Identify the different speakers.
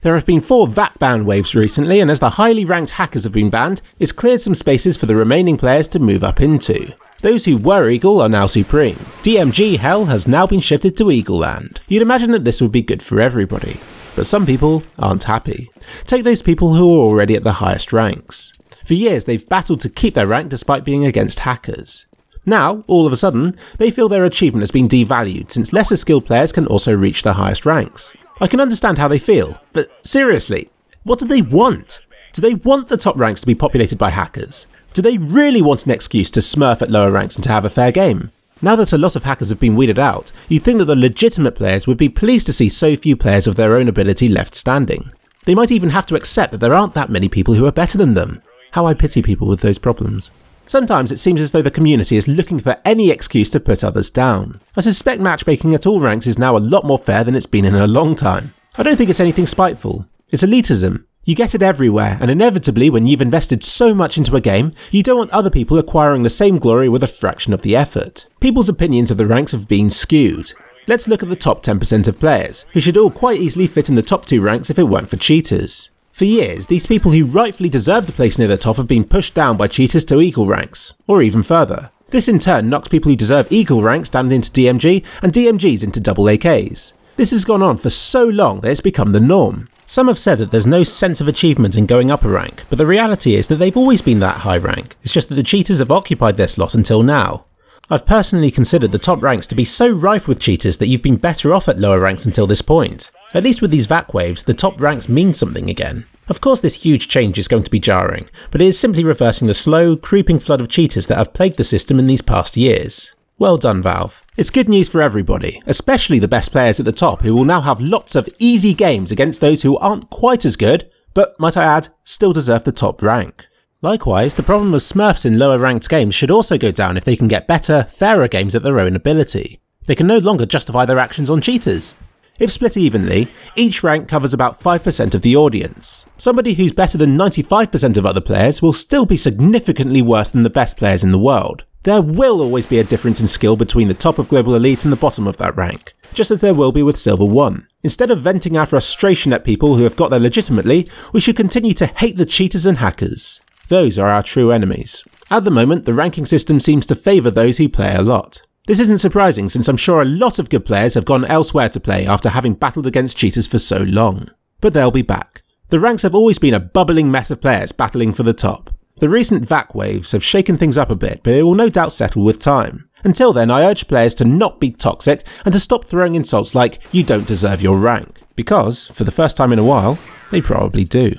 Speaker 1: There have been 4 VAC ban waves recently, and as the highly ranked hackers have been banned, it's cleared some spaces for the remaining players to move up into. Those who were Eagle are now Supreme. DMG Hell has now been shifted to Eagle Land. You'd imagine that this would be good for everybody. But some people aren't happy. Take those people who are already at the highest ranks. For years they've battled to keep their rank despite being against hackers. Now, all of a sudden, they feel their achievement has been devalued since lesser skilled players can also reach the highest ranks. I can understand how they feel, but seriously, what do they want? Do they want the top ranks to be populated by hackers? Do they really want an excuse to smurf at lower ranks and to have a fair game? Now that a lot of hackers have been weeded out, you'd think that the legitimate players would be pleased to see so few players of their own ability left standing. They might even have to accept that there aren't that many people who are better than them. How I pity people with those problems. Sometimes it seems as though the community is looking for any excuse to put others down. I suspect matchmaking at all ranks is now a lot more fair than it's been in a long time. I don't think it's anything spiteful. It's elitism. You get it everywhere, and inevitably when you've invested so much into a game, you don't want other people acquiring the same glory with a fraction of the effort. People's opinions of the ranks have been skewed. Let's look at the top 10% of players, who should all quite easily fit in the top 2 ranks if it weren't for cheaters. For years, these people who rightfully deserved a place near the top have been pushed down by cheaters to Eagle ranks, or even further. This in turn knocks people who deserve Eagle ranks down into DMG, and DMGs into double AKs. This has gone on for so long that it's become the norm. Some have said that there's no sense of achievement in going up a rank, but the reality is that they've always been that high rank, it's just that the cheaters have occupied their slot until now. I've personally considered the top ranks to be so rife with cheaters that you've been better off at lower ranks until this point. At least with these VAC waves, the top ranks mean something again. Of course this huge change is going to be jarring, but it is simply reversing the slow, creeping flood of cheaters that have plagued the system in these past years. Well done, Valve. It's good news for everybody, especially the best players at the top who will now have lots of easy games against those who aren't quite as good, but might I add, still deserve the top rank. Likewise, the problem of smurfs in lower ranked games should also go down if they can get better, fairer games at their own ability. They can no longer justify their actions on cheaters. If split evenly, each rank covers about 5% of the audience. Somebody who's better than 95% of other players will still be significantly worse than the best players in the world. There will always be a difference in skill between the top of Global Elite and the bottom of that rank, just as there will be with Silver 1. Instead of venting our frustration at people who have got there legitimately, we should continue to hate the cheaters and hackers. Those are our true enemies. At the moment, the ranking system seems to favour those who play a lot. This isn't surprising since I'm sure a lot of good players have gone elsewhere to play after having battled against cheaters for so long. But they'll be back. The ranks have always been a bubbling mess of players battling for the top. The recent VAC waves have shaken things up a bit, but it will no doubt settle with time. Until then, I urge players to not be toxic and to stop throwing insults like, "you don't deserve your rank," because, for the first time in a while, they probably do.